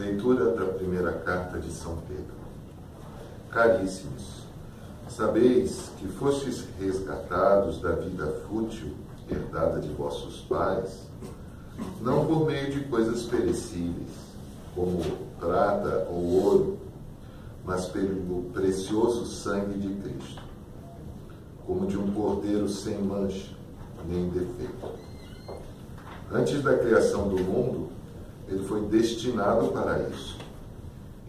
Leitura da primeira carta de São Pedro. Caríssimos, sabeis que fostes resgatados da vida fútil herdada de vossos pais, não por meio de coisas perecíveis, como prata ou ouro, mas pelo precioso sangue de Cristo, como de um cordeiro sem mancha, nem defeito. Antes da criação do mundo, ele foi destinado para isso.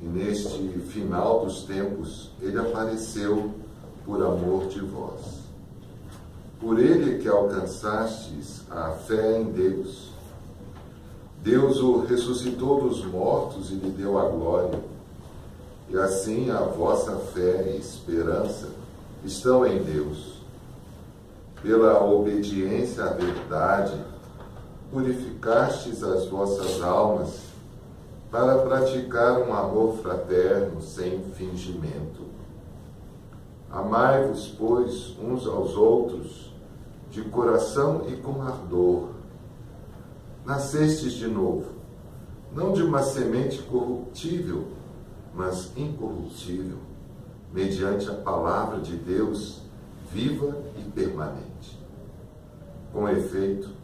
E neste final dos tempos, ele apareceu por amor de vós. Por ele que alcançastes a fé em Deus. Deus o ressuscitou dos mortos e lhe deu a glória. E assim a vossa fé e esperança estão em Deus. Pela obediência à verdade, purificastes as vossas almas para praticar um amor fraterno sem fingimento. Amai-vos, pois, uns aos outros, de coração e com ardor. Nascestes de novo, não de uma semente corruptível, mas incorruptível, mediante a palavra de Deus, viva e permanente. Com efeito,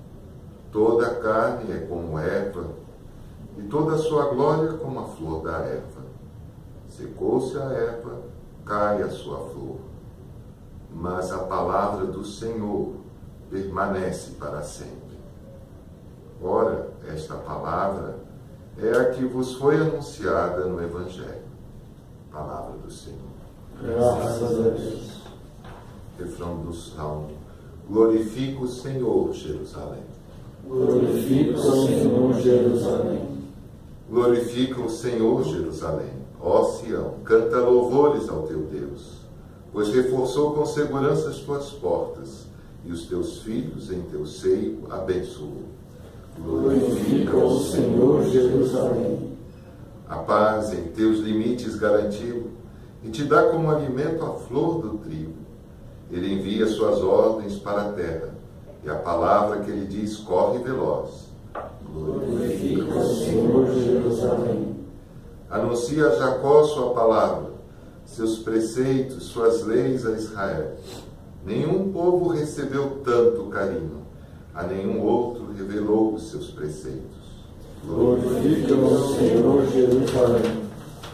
toda a carne é como erva, e toda a sua glória como a flor da erva. Secou-se a erva, cai a sua flor. Mas a palavra do Senhor permanece para sempre. Ora, esta palavra é a que vos foi anunciada no Evangelho. Palavra do Senhor. Graças a Deus. Refrão do Salmo. Glorifica o Senhor, Jerusalém. Glorifica o Senhor, Jerusalém. Glorifica o Senhor, Jerusalém. Ó Sião, canta louvores ao teu Deus, pois reforçou com segurança as tuas portas, e os teus filhos em teu seio abençoou. Glorifica o Senhor, Jerusalém. A paz em teus limites garantiu, e te dá como alimento a flor do trigo. Ele envia suas ordens para a terra, e a palavra que ele diz corre veloz. Glorifica o Senhor, Jerusalém. Anuncia a Jacó sua palavra, seus preceitos, suas leis a Israel. Nenhum povo recebeu tanto carinho, a nenhum outro revelou os seus preceitos. Glorifica o Senhor, Jerusalém.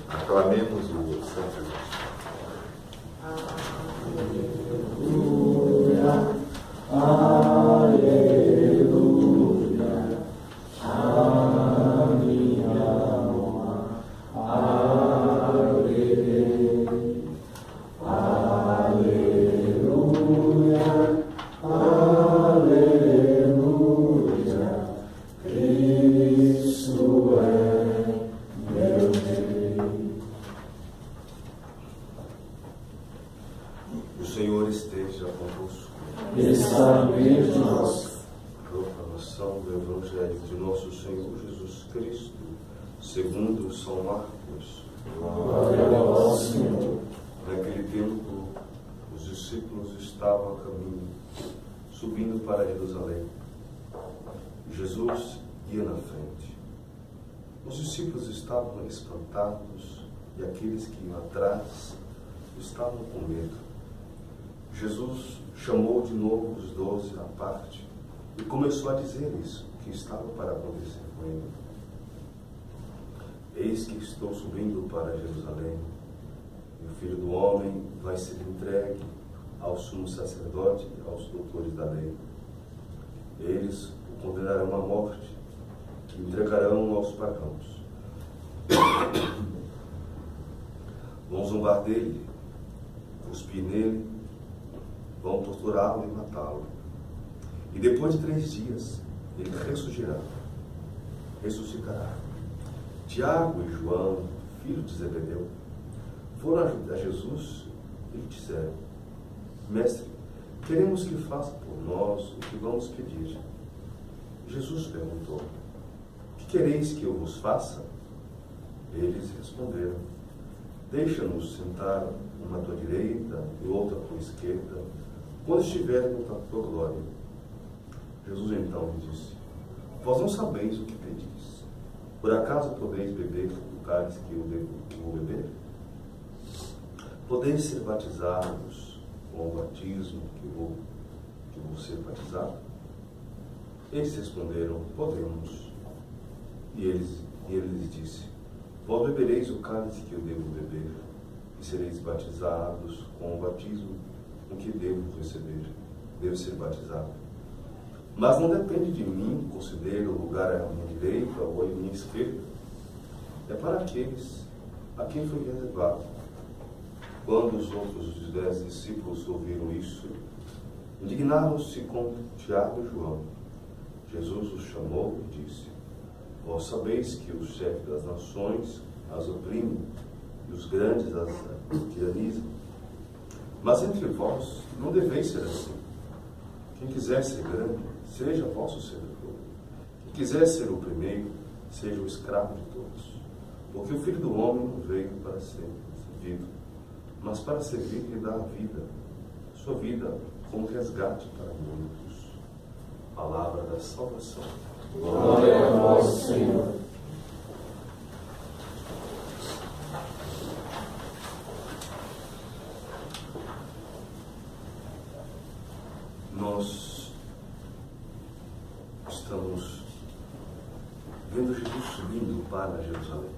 Aclamemos o Santo. Aleluia, a minha alma, aleluia, aleluia, Cristo é meu Rei. O Senhor esteja convosco. Está no meio de nós. Proclamação do Evangelho de nosso Senhor Jesus Cristo, segundo São Marcos. Glória a vós, Senhor. Naquele tempo, os discípulos estavam a caminho, subindo para Jerusalém. Jesus ia na frente. Os discípulos estavam espantados e aqueles que iam atrás estavam com medo. Jesus chamou de novo os 12 à parte e começou a dizer-lhes o que estava para acontecer com ele. Eis que estou subindo para Jerusalém, e o Filho do Homem vai ser entregue ao sumo sacerdote e aos doutores da lei. Eles o condenarão à morte e entregarão aos pagãos. Vão zombar dele, cuspir nele, vão torturá-lo e matá-lo. E depois de 3 dias, ele ressuscitará. Tiago e João, filhos de Zebedeu, foram a Jesus e lhe disseram: Mestre, queremos que faça por nós o que vamos pedir. Jesus perguntou: O que quereis que eu vos faça? Eles responderam: Deixa-nos sentar uma à tua direita e outra à tua esquerda, quando estivermos na tua glória. Jesus então lhe disse: Vós não sabeis o que pedis. Por acaso podeis beber o cálice que eu vou beber? Podeis ser batizados com o batismo que vou ser batizado? Eles responderam: podemos. E ele lhes disse: vós bebereis o cálice que eu devo beber, e sereis batizados com o batismo com que devo ser batizado. Mas não depende de mim conceder o lugar à minha direita ou à minha esquerda. É para aqueles a quem foi reservado. Quando os outros 10 discípulos ouviram isso, indignaram-se com Tiago e João. Jesus os chamou e disse: vós sabeis que os chefes das nações as oprimem e os grandes as tiranizam. Mas entre vós não deveis ser assim. Quem quiser ser grande, seja vosso servidor. Quem quiser ser o primeiro, seja o escravo de todos. Porque o Filho do Homem não veio para ser servido, mas para servir e dar a vida, sua vida como resgate para muitos. Palavra da salvação. Glória a vós, Senhor. Nós estamos vendo Jesus subindo para Jerusalém.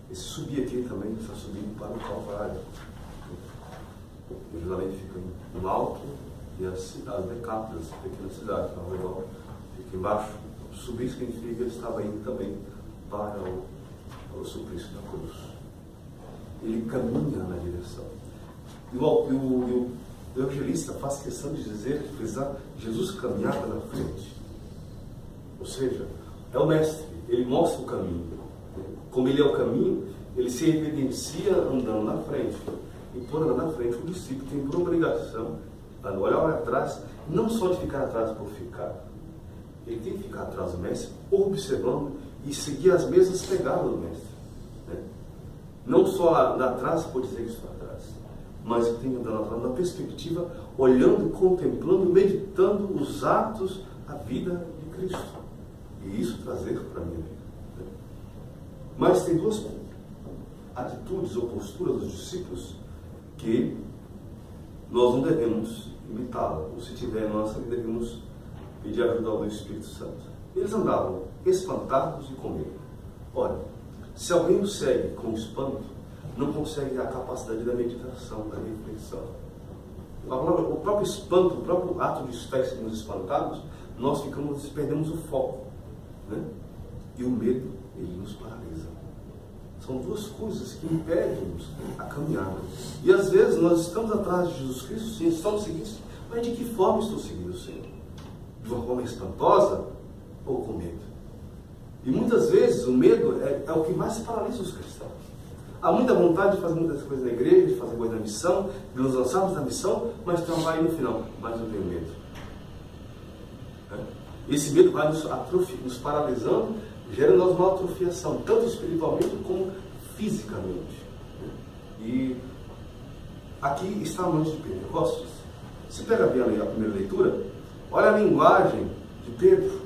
Esse subir aqui também está subindo para o Calvário. Jerusalém fica no alto e as cidades Decápolis, as pequenas cidades ao redor, fica embaixo. Subir significa que ele estava indo também para o suplício da cruz. Ele caminha na direção. E o evangelista faz questão de dizer, de frisar, Jesus caminhava na frente. Ou seja, é o mestre, ele mostra o caminho. Como ele é o caminho, ele se evidencia andando na frente. E por andar na frente, o discípulo tem por obrigação a olhar atrás, não só de ficar atrás por ficar. Ele tem que ficar atrás do mestre, observando e seguir as mesmas pegadas do mestre. Né? Não só andar atrás por dizer que está atrás, mas ele tem que andar atrás na perspectiva, olhando, contemplando, meditando os atos, a vida de Cristo. E isso trazer para a minha vida. Né? Mas tem duas atitudes ou posturas dos discípulos que nós não devemos imitá-la, ou se tiver nós devemos pedir ajuda ao Espírito Santo. Eles andavam espantados e com medo. Ora, se alguém o segue com espanto, não consegue a capacidade da meditação, da reflexão. O próprio espanto, o próprio ato de estarmos espantados, nós perdemos o foco. Né? E o medo, ele nos paralisa. São duas coisas que impedem-nos a caminhada. E às vezes nós estamos atrás de Jesus Cristo, sim, estamos seguindo, mas de que forma estou seguindo o Senhor? De uma forma espantosa ou com medo? E muitas vezes o medo é o que mais paralisa os cristãos. Há muita vontade de fazer muitas coisas na igreja, de fazer coisas na missão, de nos lançarmos na missão, mas trabalhar no final. Mas eu tenho medo. Esse medo vai nos paralisando, gera em nós uma atrofiação, tanto espiritualmente como fisicamente. E aqui está a noite de Pentecostes. Se pega bem a primeira leitura, olha a linguagem de Pedro,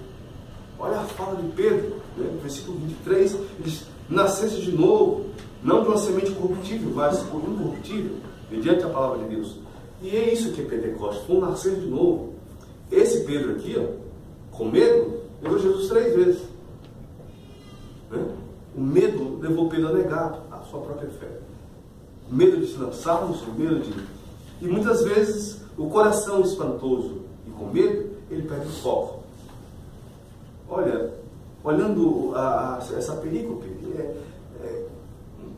olha a fala de Pedro, né? No versículo 23, ele diz: nascesse de novo, não de uma semente corruptível, mas por incorruptível, mediante a palavra de Deus. E é isso que é Pentecostes, foi um nascer de novo. Esse Pedro aqui, ó, com medo, negou Jesus 3 vezes. Né? O medo levou Pedro a negar a sua própria fé. O medo de se lançarmos, o medo de... E muitas vezes, o coração espantoso e com medo, ele perde o foco. Olha, olhando essa perícope,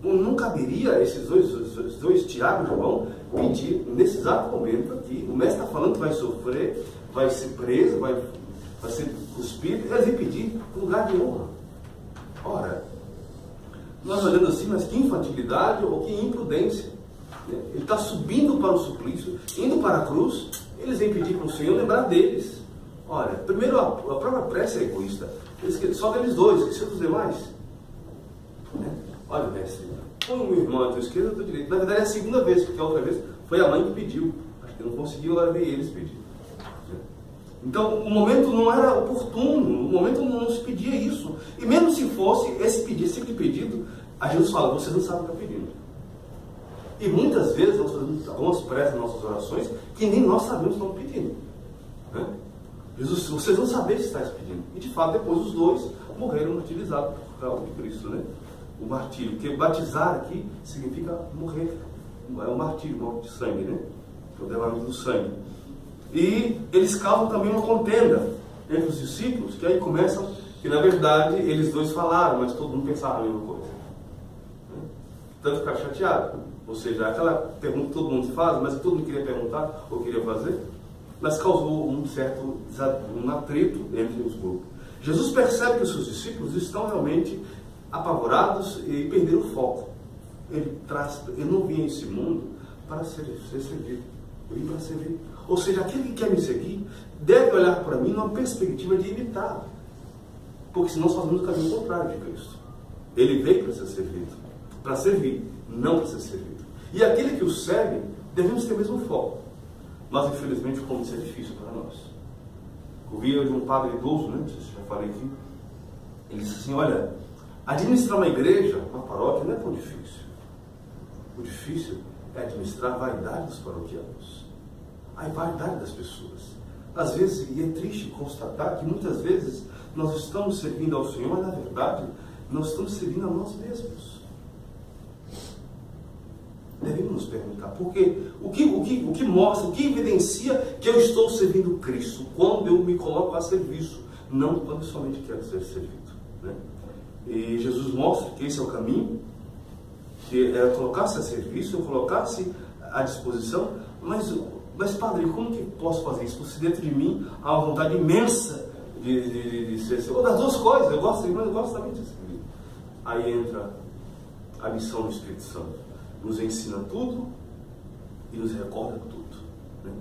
não caberia esses dois Tiago e João pedir, nesse exato momento aqui, o mestre está falando que vai sofrer, vai ser preso, vai ser cuspido, eles vêm pedir lugar de honra. Ora, nós olhando assim, mas que infantilidade ou que imprudência. Ele está subindo para o suplício, indo para a cruz, eles vêm pedir para o Senhor lembrar deles. Olha, primeiro a própria prece é egoísta, só deles dois, esqueceu dos demais. Olha, mestre, põe o meu irmão à tua esquerda e à tua direita. Na verdade é a segunda vez, porque a outra vez foi a mãe que pediu. Acho que não conseguiu, agora veio eles pedir. Então, o momento não era oportuno, o momento não se pedia isso. E mesmo se fosse esse tipo de pedido, a Jesus fala, vocês não sabem o que está pedindo. E muitas vezes nós fazemos algumas preces nas nossas orações que nem nós sabemos o que estamos pedindo. Né? Jesus, vocês não sabem o que está pedindo. E de fato, depois os dois morreram martirizados por causa de Cristo. Né? O martírio, porque batizar aqui significa morrer. É um martírio, morte de sangue, né? O derramamento do sangue. E eles causam também uma contenda entre os discípulos, que aí começam, que na verdade eles dois falaram, mas todo mundo pensava a mesma coisa. Tanto ficar chateado. Ou seja, aquela pergunta que todo mundo faz, mas que todo mundo queria perguntar ou queria fazer, mas causou um certo atrito entre os grupos. Jesus percebe que os seus discípulos estão realmente apavorados e perderam o foco. Ele não vinha a esse mundo para ser servido, ele vim para servir. Ou seja, aquele que quer me seguir deve olhar para mim numa perspectiva de imitar, porque senão nós fazemos o caminho contrário de Cristo. Ele veio para ser servido, para servir, não para ser servido. E aquele que o segue, devemos ter o mesmo foco. Mas infelizmente como isso é difícil para nós. Ouvi de um padre idoso, né? Não sei se já falei aqui. Ele disse assim, olha, administrar uma igreja, uma paróquia, não é tão difícil. O difícil é administrar a vaidade dos paroquianos, a vaidade das pessoas. Às vezes, e é triste constatar que muitas vezes nós estamos servindo ao Senhor, mas na verdade nós estamos servindo a nós mesmos. Devemos nos perguntar, porque o que mostra, o que evidencia que eu estou servindo Cristo quando eu me coloco a serviço, não quando eu somente quero ser servido. Né? E Jesus mostra que esse é o caminho, que é colocar-se a serviço, colocar-se à disposição, mas Padre, como que posso fazer isso? Se dentro de mim há uma vontade imensa de ser servido, ou das duas coisas, eu gosto de servir, mas eu gosto também de servir. Aí entra a missão do Espírito Santo. Nos ensina tudo e nos recorda tudo. Né?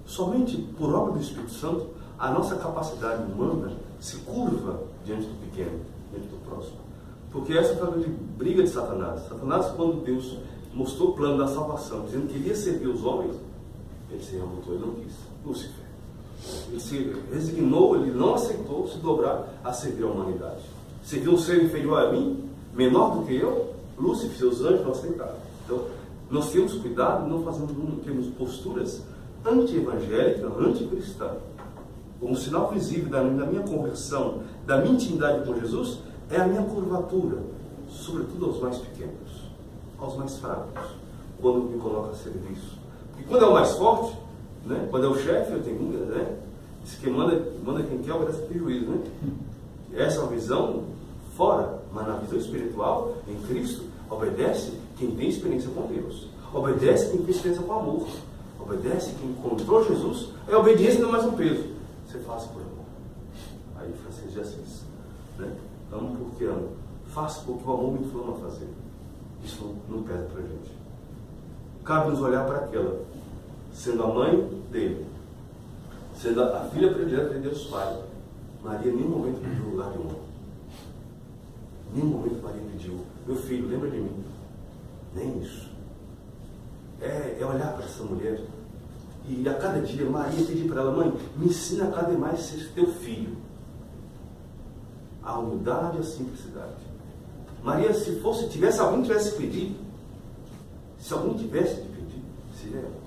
Somente por obra do Espírito Santo, a nossa capacidade humana se curva diante do pequeno, diante do próximo. Porque essa foi a grande briga de Satanás. Satanás, quando Deus mostrou o plano da salvação, dizendo que ele ia servir os homens, ele se revoltou, ele não quis. Lúcifer. Ele se resignou, ele não aceitou se dobrar a servir a humanidade. Servir um ser inferior a mim, menor do que eu, Lúcifer, seus anjos não aceitaram. Então, nós temos cuidado, não temos posturas anti-evangélicas, anticristãs. Como sinal visível da minha conversão, da minha intimidade com Jesus, é a minha curvatura, sobretudo aos mais pequenos, aos mais fracos, quando me coloco a serviço. Porque quando é o mais forte, né, quando é o chefe, eu tenho, né, diz que manda quem quer, obedece a prejuízo. Né? Essa é uma visão fora, mas na visão espiritual, em Cristo, obedece quem tem experiência com Deus. Obedece quem tem experiência com amor. Obedece quem encontrou Jesus. É obediência, não é mais um peso. Você faz por amor. Aí Francisco de Assis. Né? Amo porque amo. Faço porque o amor me inflama a fazer. Isso não pesa para a gente. Cabe nos olhar para aquela, sendo a mãe dele, sendo a filha predileta de Deus Pai. Maria em nenhum momento pediu lugar de honra. Em nenhum momento Maria pediu, meu filho, lembra de mim. Nem isso. É olhar para essa mulher e a cada dia Maria pedir para ela, mãe, me ensina a cada vez mais a ser teu filho. A humildade e a simplicidade. Maria, se tivesse alguém que tivesse pedido, se alguém tivesse de pedir, seria ela.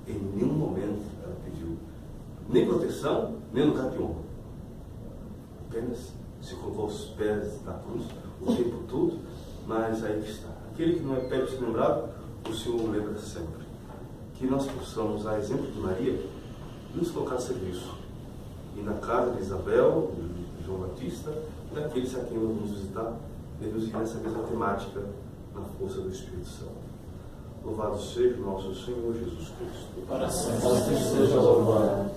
Em nenhum momento ela pediu nem proteção, nem lugar de honra. Apenas se colocou aos pés da cruz o tempo todo, mas aí que está. Aquele que não é pede ser lembrado, o Senhor lembra sempre. Que nós possamos, a exemplo de Maria, nos colocar a serviço. E na casa de Isabel, de João Batista, e daqueles a quem nós vamos visitar, devemos ir nessa mesma temática, na força do Espírito Santo. Louvado seja o nosso Senhor Jesus Cristo. Para sempre seja louvado.